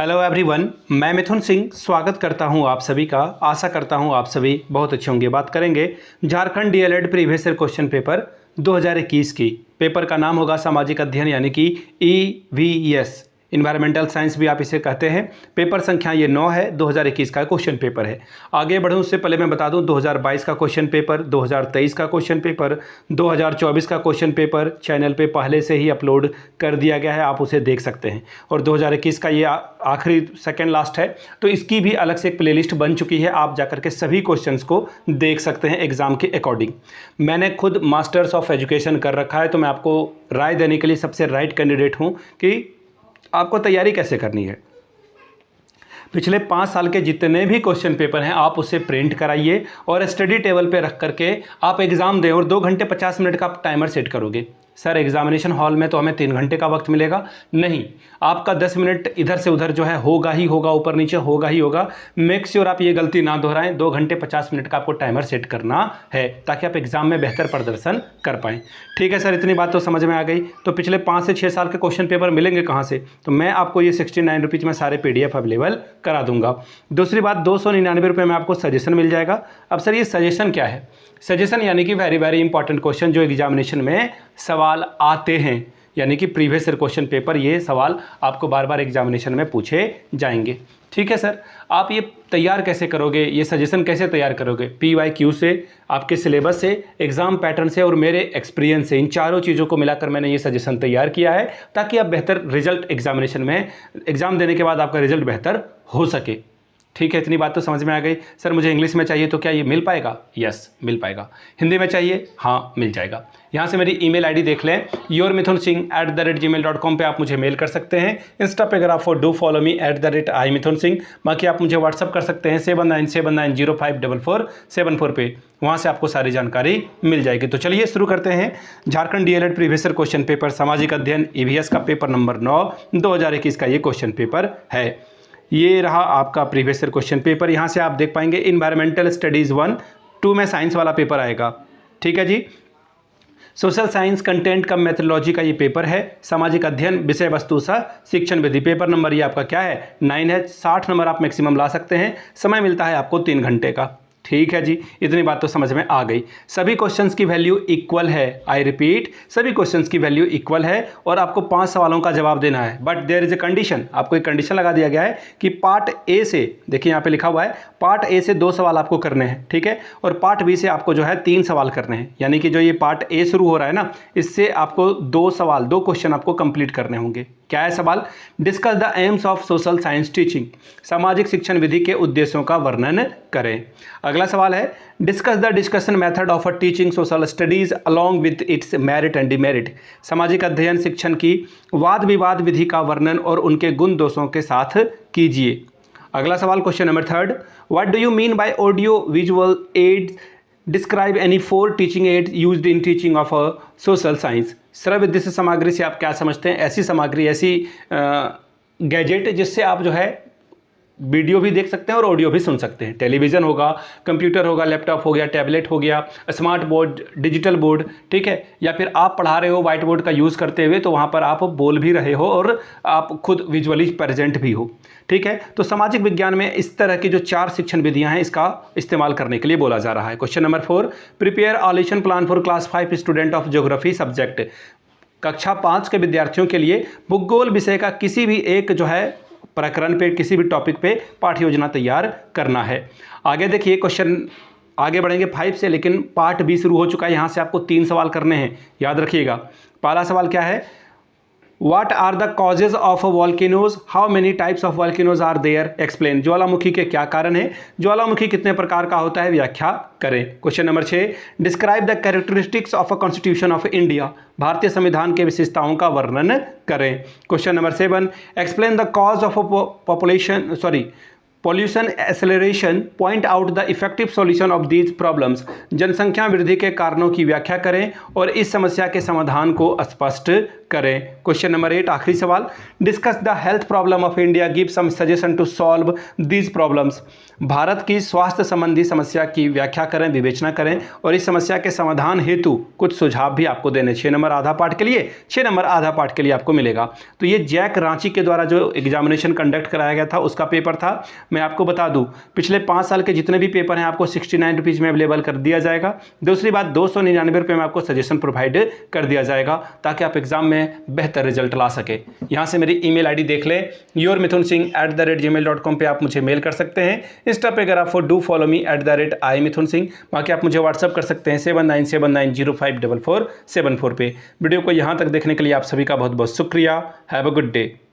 Hello everyone, मैं मिथुन सिंह स्वागत करता हूं आप सभी का। आशा करता हूं आप सभी बहुत अच्छे होंगे। बात करेंगे Jharkhand DElEd previous year question paper 2021 की। पेपर का नाम होगा सामाजिक अध्ययन यानी कि ईवीएस, इन्वायरमेंटल साइंस भी आप इसे कहते हैं। पेपर संख्या ये 9 है, 2021 का क्वेश्चन पेपर है। आगे बढ़ूं उससे पहले मैं बता दूं 2022 का क्वेश्चन पेपर, 2023 का क्वेश्चन पेपर, 2024 का क्वेश्चन पेपर चैनल पे पहले से ही अपलोड कर दिया गया है, आप उसे देख सकते हैं। और 2021 का ये आखिरी सेकेंड लास्ट है, तो इसकी भी अलग से एक प्लेलिस्ट बन चुकी है, आप जाकर के सभी क्वेश्चंस को देख सकते हैं एग्जाम के अकॉर्डिंग। मैंने खुद मास्टर्स ऑफ एजुकेशन कर रखा है, तो मैं आपको राय देने के लिए सबसे राइट कैंडिडेट हूँ कि आपको तैयारी कैसे करनी है। पिछले 5 साल के जितने भी क्वेश्चन पेपर हैं आप उसे प्रिंट कराइए और स्टडी टेबल पे रख करके आप एग्ज़ाम दें। और 2 घंटे 50 मिनट का आप टाइमर सेट करोगे। सर एग्जामिनेशन हॉल में तो हमें 3 घंटे का वक्त मिलेगा, नहीं, आपका 10 मिनट इधर से उधर जो है होगा ही होगा, ऊपर नीचे होगा ही होगा। मेक श्योर आप ये गलती ना दोहराएं। 2 घंटे 50 मिनट का आपको टाइमर सेट करना है ताकि आप एग्जाम में बेहतर प्रदर्शन कर पाएँ। ठीक है सर, इतनी बात तो समझ में आ गई। तो पिछले 5 से 6 साल के क्वेश्चन पेपर मिलेंगे कहाँ से? तो मैं आपको ये 69 रुपीज़ में सारे PDF अवेलेबल करा दूंगा। दूसरी बात, 299 रुपये में आपको सजेशन मिल जाएगा। अब सर ये सजेशन क्या है? सजेशन यानी कि वेरी इंपॉर्टेंट क्वेश्चन जो एग्जामिनेशन में सवाल आते हैं, यानी कि प्रीवियस ईयर क्वेश्चन पेपर, ये सवाल आपको बार बार एग्जामिनेशन में पूछे जाएंगे। ठीक है सर, आप ये तैयार कैसे करोगे, ये सजेशन कैसे तैयार करोगे? PYQ से, आपके सिलेबस से, एग्जाम पैटर्न से और मेरे एक्सपीरियंस से, इन चारों चीज़ों को मिलाकर मैंने ये सजेशन तैयार किया है ताकि आप बेहतर रिजल्ट एग्जामिनेशन में, एग्जाम देने के बाद आपका रिजल्ट बेहतर हो सके। ठीक है, इतनी बात तो समझ में आ गई। सर मुझे इंग्लिश में चाहिए तो क्या ये मिल पाएगा? यस, मिल पाएगा। हिंदी में चाहिए? हाँ, मिल जाएगा। यहाँ से मेरी ईमेल आईडी देख लें, yourmithunsingh@gmail.com पे आप मुझे मेल कर सकते हैं। इंस्टा पे अगर आप डू फॉलो मी @imithunsingh। बाकी आप मुझे व्हाट्सअप कर सकते हैं 7979054474 पे, वहाँ से आपको सारी जानकारी मिल जाएगी। तो चलिए शुरू करते हैं। Jharkhand DElEd previous year question paper सामाजिक अध्ययन EVS का पेपर नंबर 9 2021 का ये क्वेश्चन पेपर है। ये रहा आपका प्रीवियस ईयर क्वेश्चन पेपर। यहाँ से आप देख पाएंगे इन्वायरमेंटल स्टडीज़ 1 2 में साइंस वाला पेपर आएगा। ठीक है जी। सोशल साइंस कंटेंट कम मेथोडोलॉजी का ये पेपर है। सामाजिक अध्ययन विषय वस्तु सा शिक्षण विधि, पेपर नंबर ये आपका क्या है? 9 है। 60 नंबर आप मैक्सिमम ला सकते हैं। समय मिलता है आपको 3 घंटे का। ठीक है जी, इतनी बात तो समझ में आ गई। सभी क्वेश्चंस की वैल्यू इक्वल है। आई रिपीट, सभी क्वेश्चंस की वैल्यू इक्वल है और आपको 5 सवालों का जवाब देना है। But there is a condition, आपको एक कंडीशन लगा दिया गया है कि पार्ट ए से, देखिए यहाँ पे लिखा हुआ है, पार्ट ए से 2 सवाल आपको करने हैं, ठीक है, और पार्ट बी से आपको जो है 3 सवाल करने हैं। यानी कि जो ये पार्ट ए शुरू हो रहा है ना, इससे आपको 2 सवाल, 2 क्वेश्चन आपको कंप्लीट करने होंगे। क्या है सवाल? Discuss the AIIMS of social science teaching, सामाजिक शिक्षण विधि के उद्देश्यों का वर्णन करें। अगला सवाल है discuss the discussion method of a teaching social studies along with its merit and demerit, सामाजिक अध्ययन शिक्षण की वाद विवाद विधि का वर्णन और उनके गुण दोषों के साथ कीजिए। अगला सवाल, question number 3, what do you mean by audio visual aids, describe any 4 teaching ads used in teaching of a social science. श्रव्य दृश्य सामग्री से आप क्या समझते हैं? ऐसी सामग्री, ऐसी गैजेट जिससे आप जो है वीडियो भी देख सकते हैं और ऑडियो भी सुन सकते हैं। टेलीविज़न होगा, कंप्यूटर होगा, लैपटॉप हो गया, टैबलेट हो गया, स्मार्ट बोर्ड, डिजिटल बोर्ड, ठीक है, या फिर आप पढ़ा रहे हो व्हाइट बोर्ड का यूज़ करते हुए, तो वहाँ पर आप बोल भी रहे हो और आप खुद विजुअली प्रेजेंट भी हो। ठीक है, तो सामाजिक विज्ञान में इस तरह की जो 4 शिक्षण विधियाँ हैं, इसका इस्तेमाल करने के लिए बोला जा रहा है। Question number 4, prepare a lesson plan for class 5 student of geography subject, कक्षा 5 के विद्यार्थियों के लिए भूगोल विषय का किसी भी एक जो है प्रकरण पे, किसी भी टॉपिक पे पाठ्य योजना तैयार करना है। आगे देखिए, क्वेश्चन आगे बढ़ेंगे 5 से, लेकिन पार्ट बी शुरू हो चुका है। यहाँ से आपको 3 सवाल करने हैं, याद रखिएगा। पहला सवाल क्या है? What are the causes of volcanoes? How many types of volcanoes are there? Explain. ज्वालामुखी के क्या कारण है? ज्वालामुखी कितने प्रकार का होता है? व्याख्या करें। Question number 6, describe the characteristics of a constitution of India, भारतीय संविधान के विशेषताओं का वर्णन करें। Question number 7, explain the cause of pollution acceleration, point out the effective solution of these problems, जनसंख्या वृद्धि के कारणों की व्याख्या करें और इस समस्या के समाधान को स्पष्ट करें। क्वेश्चन नंबर 8 आखिरी सवाल, discuss the health problem of India, give some suggestion to solve these problems. Bharat की स्वास्थ्य संबंधी समस्या की व्याख्या करें, विवेचना करें और इस समस्या के समाधान हेतु कुछ सुझाव भी आपको देने। 6 नंबर आधा पाठ के लिए, 6 नंबर आधा पाठ के लिए आपको मिलेगा। तो ये जैक रांची के द्वारा जो एग्जामिनेशन कंडक्ट कराया गया था उसका पेपर था। मैं आपको बता दूं, पिछले 5 साल के जितने भी पेपर हैं आपको 69 रुपीज़ में अवेलेबल कर दिया जाएगा। दूसरी बात, 299 रुपये में आपको सजेशन प्रोवाइड कर दिया जाएगा ताकि आप एग्जाम में बेहतर रिजल्ट ला सके। यहाँ से मेरी ईमेल आईडी देख लें, yourmithunsingh@gmail.com पे आप मुझे मेल कर सकते हैं। इंस्टा पे अगर आप डू फॉलो मी @imithunsingh, बाकी आप मुझे व्हाट्सअप कर सकते हैं 7979054474 पे। वीडियो को यहाँ तक देखने के लिए आप सभी का बहुत बहुत शुक्रिया। Have a good day.